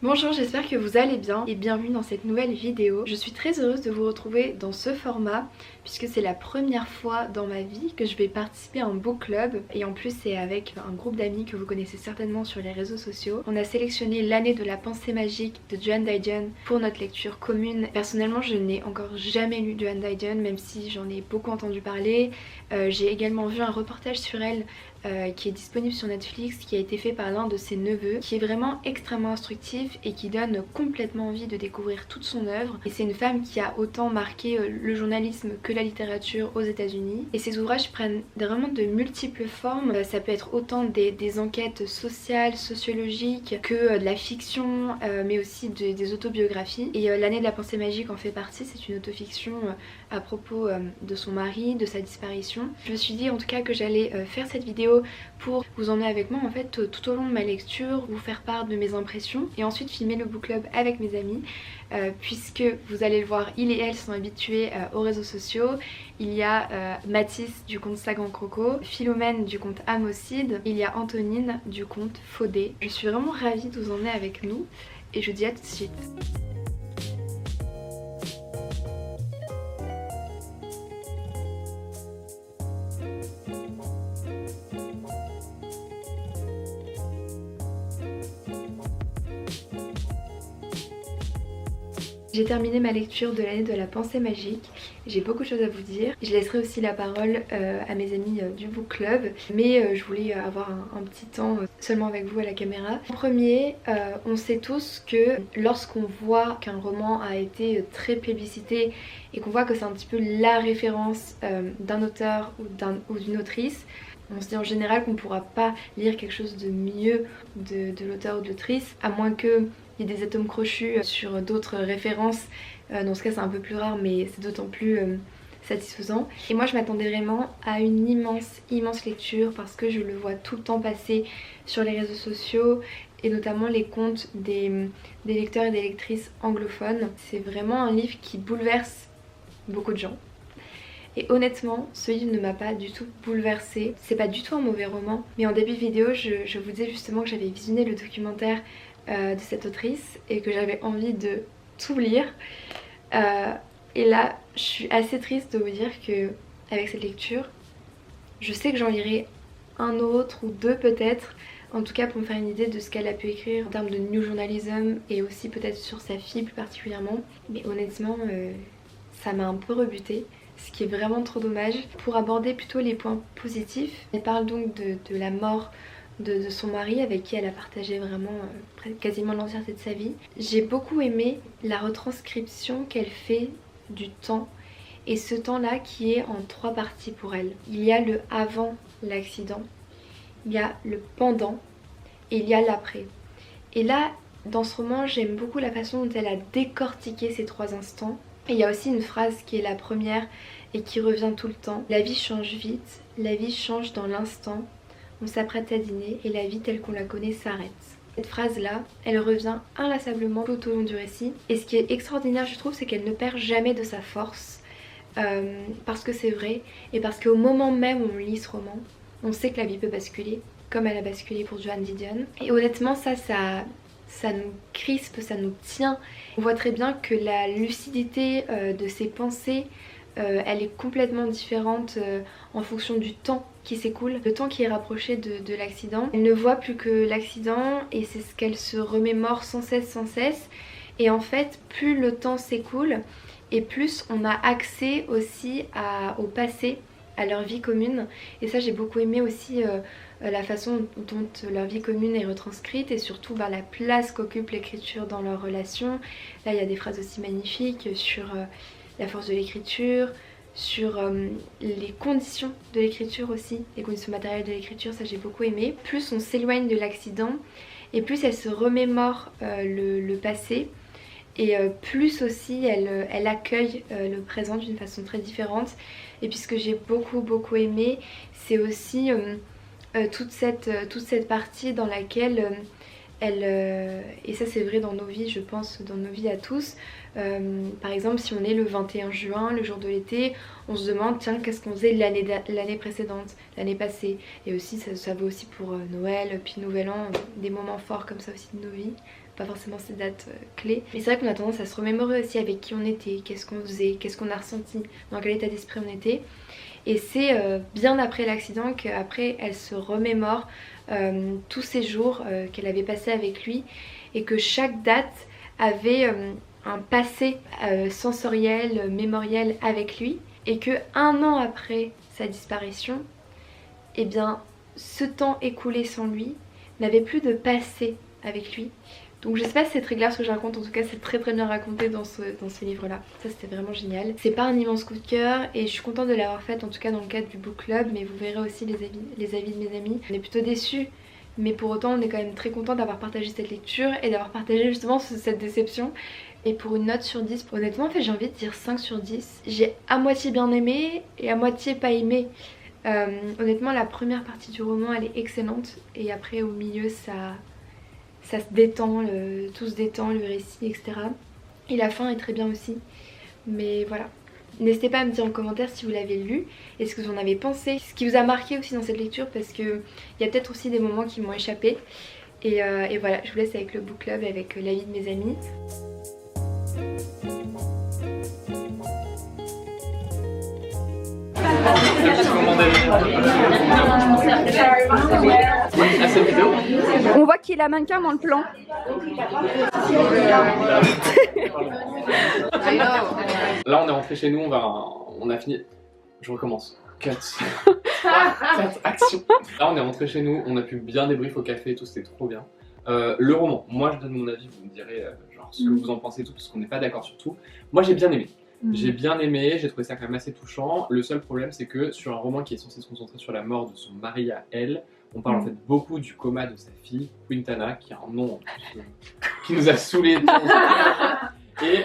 Bonjour, j'espère que vous allez bien et bienvenue dans cette nouvelle vidéo. Je suis très heureuse de vous retrouver dans ce format puisque c'est la première fois dans ma vie que je vais participer à un book club et en plus c'est avec un groupe d'amis que vous connaissez certainement sur les réseaux sociaux. On a sélectionné l'année de la pensée magique de Joan Didion pour notre lecture commune. Personnellement je n'ai encore jamais lu Joan Didion même si j'en ai beaucoup entendu parler. J'ai également vu un reportage sur elle qui est disponible sur Netflix, qui a été fait par l'un de ses neveux, qui est vraiment extrêmement instructif et qui donne complètement envie de découvrir toute son œuvre. Et c'est une femme qui a autant marqué le journalisme que la littérature aux États-Unis. Et ses ouvrages prennent vraiment de multiples formes. Ça peut être autant des enquêtes sociales, sociologiques, que de la fiction, mais aussi des autobiographies. Et l'année de la pensée magique en fait partie. C'est une autofiction à propos de son mari, de sa disparition. Je me suis dit en tout cas que j'allais faire cette vidéo pour vous emmener avec moi en fait tout au long de ma lecture, vous faire part de mes impressions et ensuite filmer le book club avec mes amis puisque vous allez le voir, il et elle sont habitués aux réseaux sociaux. Il y a Mathis du compte Sagan Croco, Philomène du compte Amocide, il y a Antonine du compte Faudé. Je suis vraiment ravie de vous emmener avec nous et je vous dis à tout de suite. J'ai terminé ma lecture de l'année de la pensée magique, j'ai beaucoup de choses à vous dire. Je laisserai aussi la parole à mes amis du book club, mais je voulais avoir un petit temps seulement avec vous à la caméra. En premier, on sait tous que lorsqu'on voit qu'un roman a été très plébiscité et qu'on voit que c'est un petit peu la référence d'un auteur ou d'une autrice, on se dit en général qu'on ne pourra pas lire quelque chose de mieux de l'auteur ou de l'autrice, à moins qu'il y ait des atomes crochus sur d'autres références. Dans ce cas c'est un peu plus rare mais c'est d'autant plus satisfaisant. Et moi je m'attendais vraiment à une immense lecture parce que je le vois tout le temps passer sur les réseaux sociaux et notamment les comptes des lecteurs et des lectrices anglophones. C'est vraiment un livre qui bouleverse beaucoup de gens. Et honnêtement, ce livre ne m'a pas du tout bouleversée. C'est pas du tout un mauvais roman. Mais en début de vidéo, je vous disais justement que j'avais visionné le documentaire de cette autrice et que j'avais envie de tout lire. Et là, je suis assez triste de vous dire que avec cette lecture, je sais que j'en lirai un autre ou deux peut-être. En tout cas pour me faire une idée de ce qu'elle a pu écrire en termes de new journalism et aussi peut-être sur sa fille plus particulièrement. Mais honnêtement, ça m'a un peu rebutée. Ce qui est vraiment trop dommage. Pour aborder plutôt les points positifs, elle parle donc de la mort de son mari avec qui elle a partagé vraiment quasiment l'entièreté de sa vie. J'ai beaucoup aimé la retranscription qu'elle fait du temps et ce temps là qui est en trois parties pour elle. Il y a le avant l'accident, il y a le pendant et il y a l'après. Et là dans ce roman j'aime beaucoup la façon dont elle a décortiqué ces trois instants. Et il y a aussi une phrase qui est la première et qui revient tout le temps. La vie change vite, la vie change dans l'instant, on s'apprête à dîner et la vie telle qu'on la connaît s'arrête. Cette phrase là, elle revient inlassablement tout au long du récit. Et ce qui est extraordinaire je trouve, c'est qu'elle ne perd jamais de sa force. Parce que c'est vrai et parce qu'au moment même où on lit ce roman, on sait que la vie peut basculer, comme elle a basculé pour Joan Didion. Et honnêtement ça nous crispe, ça nous tient. On voit très bien que la lucidité de ses pensées, elle est complètement différente en fonction du temps qui s'écoule, le temps qui est rapproché de l'accident. Elle ne voit plus que l'accident et c'est ce qu'elle se remémore sans cesse. Et en fait, plus le temps s'écoule et plus on a accès aussi au passé, à leur vie commune. Et ça j'ai beaucoup aimé aussi la façon dont leur vie commune est retranscrite et surtout la place qu'occupe l'écriture dans leur relation. Là il y a des phrases aussi magnifiques sur la force de l'écriture, sur les conditions de l'écriture aussi, les conditions matérielles de l'écriture, ça j'ai beaucoup aimé. Plus on s'éloigne de l'accident et plus elle se remémore le passé. Et plus aussi elle accueille le présent d'une façon très différente. Et puis ce que j'ai beaucoup aimé, c'est aussi toute cette partie dans laquelle et ça c'est vrai dans nos vies, je pense, dans nos vies à tous. Par exemple, si on est le 21 juin, le jour de l'été, on se demande tiens qu'est-ce qu'on faisait l'année précédente, l'année passée. Et aussi ça vaut aussi pour Noël, puis Nouvel An, des moments forts comme ça aussi de nos vies. pas forcément ces dates clés. Mais c'est vrai qu'on a tendance à se remémorer aussi avec qui on était, qu'est-ce qu'on faisait, qu'est-ce qu'on a ressenti, dans quel état d'esprit on était. Et c'est bien après l'accident qu'après elle se remémore tous ces jours qu'elle avait passé avec lui et que chaque date avait un passé sensoriel, mémoriel avec lui et que un an après sa disparition, eh bien ce temps écoulé sans lui n'avait plus de passé avec lui. Donc je sais pas si c'est très clair ce que je raconte, en tout cas c'est très bien raconté dans ce livre là. Ça c'était vraiment génial. C'est pas un immense coup de cœur et je suis contente de l'avoir faite en tout cas dans le cadre du book club, mais vous verrez aussi les avis de mes amis. On est plutôt déçus, mais pour autant on est quand même très content d'avoir partagé cette lecture et d'avoir partagé justement cette déception. Et pour une note sur 10, honnêtement en fait j'ai envie de dire 5 sur 10. J'ai à moitié bien aimé et à moitié pas aimé. Honnêtement la première partie du roman elle est excellente et après au milieu ça se détend, tout se détend, le récit, etc. Et la fin est très bien aussi. Mais voilà. N'hésitez pas à me dire en commentaire si vous l'avez lu et ce que vous en avez pensé. Ce qui vous a marqué aussi dans cette lecture parce qu'il y a peut-être aussi des moments qui m'ont échappé. Et voilà, je vous laisse avec le book club et avec l'avis de mes amis. On voit qu'il a mannequin dans le plan. Là on est rentré chez nous, on a fini. Je recommence. Cut. Action. Là on est rentré chez nous, on a pu bien débrief au café et tout, c'était trop bien. Le roman, moi je donne mon avis, vous me direz genre ce que vous en pensez et tout, parce qu'on n'est pas d'accord sur tout. Moi j'ai bien aimé. J'ai bien aimé, j'ai trouvé ça quand même assez touchant. Le seul problème c'est que sur un roman qui est censé se concentrer sur la mort de son mari à elle, on parle en fait beaucoup du coma de sa fille, Quintana, qui a un nom qui nous a saoulés. Et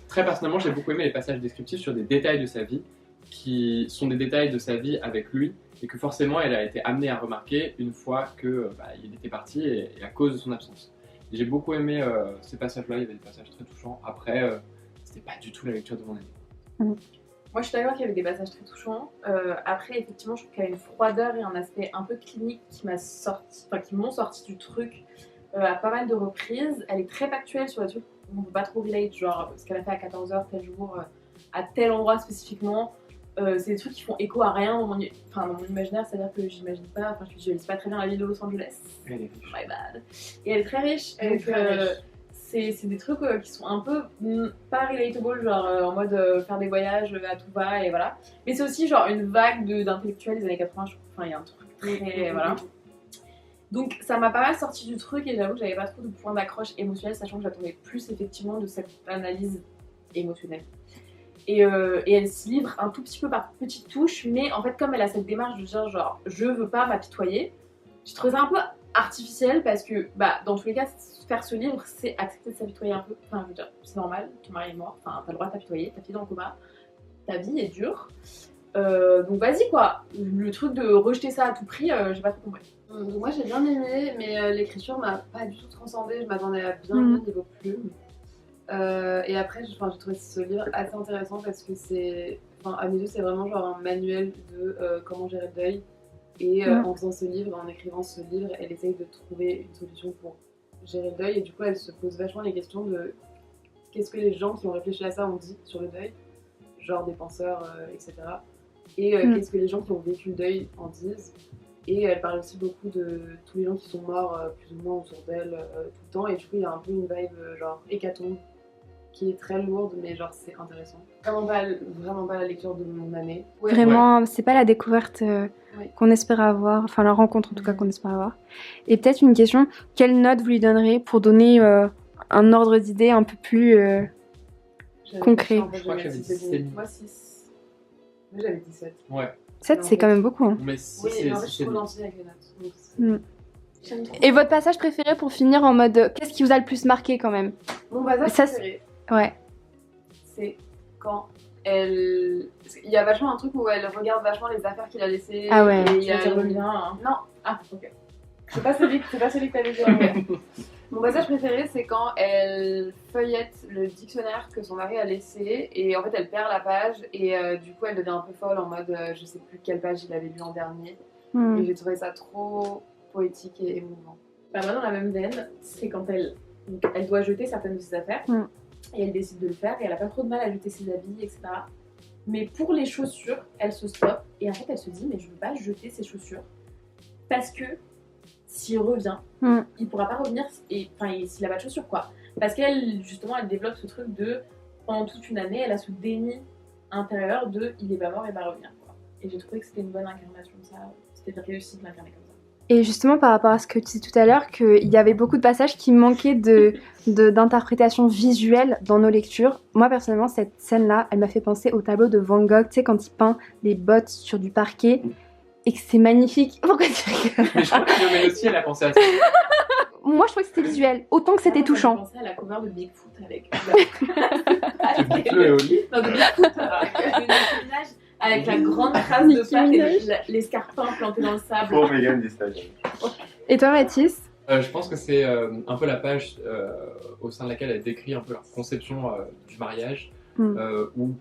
très personnellement j'ai beaucoup aimé les passages descriptifs sur des détails de sa vie, qui sont des détails de sa vie avec lui, et que forcément elle a été amenée à remarquer une fois que il était parti et à cause de son absence. J'ai beaucoup aimé ces passages-là, il y avait des passages très touchants. Après, c'était pas du tout la lecture de mon année. Moi je suis d'accord qu'il y avait des passages très touchants. Après effectivement je trouve qu'il y a une froideur et un aspect un peu clinique qui m'ont sorti du truc à pas mal de reprises. Elle est très factuelle sur le truc, on peut pas trop relate, genre ce qu'elle a fait à 14h tel jour, à tel endroit spécifiquement. C'est des trucs qui font écho à rien dans mon imaginaire, c'est à dire que j'imagine pas, je visualise pas très bien la ville de Los Angeles. Elle est riche. My bad. Et elle est très riche, donc c'est des trucs qui sont un peu pas relatable, genre en mode faire des voyages à tout va et voilà. Mais c'est aussi genre une vague d'intellectuels des années 80, je trouve. Enfin, il y a un truc très. Voilà. Donc ça m'a pas mal sorti du truc et j'avoue que j'avais pas trop de points d'accroche émotionnels, sachant que j'attendais plus effectivement de cette analyse émotionnelle. Et elle s'y livre un tout petit peu par petites touches, mais en fait comme elle a cette démarche de dire genre je veux pas m'apitoyer, j'ai trouvé ça un peu artificiel parce que dans tous les cas faire ce livre c'est accepter de s'apitoyer un peu, enfin je veux dire c'est normal, ton mari est mort, enfin t'as le droit de t'apitoyer, ta fille est dans le coma, ta vie est dure, donc vas-y quoi, le truc de rejeter ça à tout prix, j'ai pas trop compris. Donc moi j'ai bien aimé, mais l'écriture m'a pas du tout transcendée, je m'attendais à bien mieux niveau plume. Et après j'ai trouvé ce livre assez intéressant parce que à mes yeux c'est vraiment genre un manuel de comment gérer le deuil. Et en faisant ce livre, en écrivant ce livre, elle essaye de trouver une solution pour gérer le deuil et du coup elle se pose vachement les questions de qu'est-ce que les gens qui ont réfléchi à ça ont dit sur le deuil, genre des penseurs, etc. Et qu'est-ce que les gens qui ont vécu le deuil en disent. Et elle parle aussi beaucoup de tous les gens qui sont morts plus ou moins autour d'elle tout le temps et du coup il y a un peu une vibe genre hécatombe qui est très lourde mais genre c'est intéressant. Vraiment pas la lecture de mon année. Vraiment, c'est pas la découverte qu'on espérait avoir, enfin la rencontre en tout cas qu'on espérait avoir. Et peut-être une question, quelle note vous lui donnerez pour donner un ordre d'idée un peu plus concret? Je crois que j'avais 17. Moi 6. Moi j'avais 17. Ouais. 7 c'est quand même beaucoup. Hein. Mais Oui, mais en fait je suis trop gentille avec les notes. Et votre passage préféré pour finir en mode qu'est-ce qui vous a le plus marqué quand même? Mon passage préféré. Ouais. C'est quand il y a vachement un truc où elle regarde vachement les affaires qu'il a laissées. Ah ouais. Et il y a Non. Ah, ok. C'est pas celui que t'avais dit. Okay. Mon passage préféré, c'est quand elle feuillette le dictionnaire que son mari a laissé et en fait elle perd la page et du coup elle devient un peu folle en mode je sais plus quelle page il avait lu en dernier. Et j'ai trouvé ça trop poétique et émouvant. Moi dans la même veine, c'est quand elle Donc elle doit jeter certaines de ses affaires. Et elle décide de le faire et elle a pas trop de mal à jeter ses habits, etc. Mais pour les chaussures, elle se stoppe et en fait elle se dit mais je veux pas jeter ses chaussures parce que s'il revient, il pourra pas revenir et s'il a pas de chaussures quoi. Parce qu'elle justement elle développe ce truc de pendant toute une année elle a ce déni intérieur de il est pas mort, il va revenir quoi. Et j'ai trouvé que c'était une bonne incarnation de ça, c'était réussi de l'incarner comme ça. Et justement, par rapport à ce que tu disais tout à l'heure, qu'il y avait beaucoup de passages qui manquaient d'interprétation visuelle dans nos lectures. Moi, personnellement, cette scène-là, elle m'a fait penser au tableau de Van Gogh, tu sais, quand il peint les bottes sur du parquet, et que c'est magnifique. Pourquoi tu rigoles? Mais je crois que Philomène aussi, elle a pensé à ça. Moi, je trouvais que c'était visuel, autant que c'était touchant. J'ai pensé à la cover de Bigfoot avec... Le Oli. Non, de Bigfoot, avec la grande trace de patte et l'escarpin planté dans le sable. Pour Megan des stagiaires. Et toi, Mathis? Je pense que c'est un peu la page au sein de laquelle elle décrit un peu leur conception du mariage, où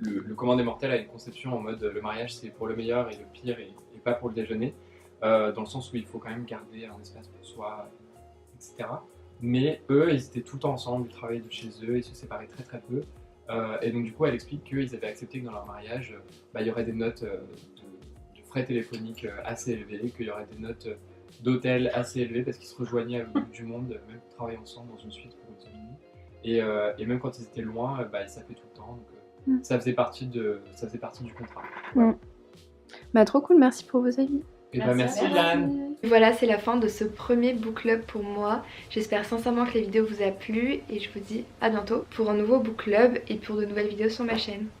le commun des mortels a une conception en mode le mariage c'est pour le meilleur et le pire et pas pour le déjeuner, dans le sens où il faut quand même garder un espace pour soi, etc. Mais eux, ils étaient tout le temps ensemble, ils travaillaient de chez eux, ils se séparaient très très peu. Et donc du coup, elle explique qu'ils avaient accepté que dans leur mariage, il y aurait des notes de frais téléphoniques assez élevées, qu'il y aurait des notes d'hôtel assez élevées parce qu'ils se rejoignaient à l'autre bout du monde, même travailler ensemble dans une suite pour une famille. Et même quand ils étaient loin, ils s'appelaient tout le temps. Donc, ça faisait partie du contrat. Ouais. Bah trop cool, merci pour vos avis. Et merci Yann. Voilà, c'est la fin de ce premier book club pour moi. J'espère sincèrement que la vidéo vous a plu et je vous dis à bientôt pour un nouveau book club et pour de nouvelles vidéos sur ma chaîne.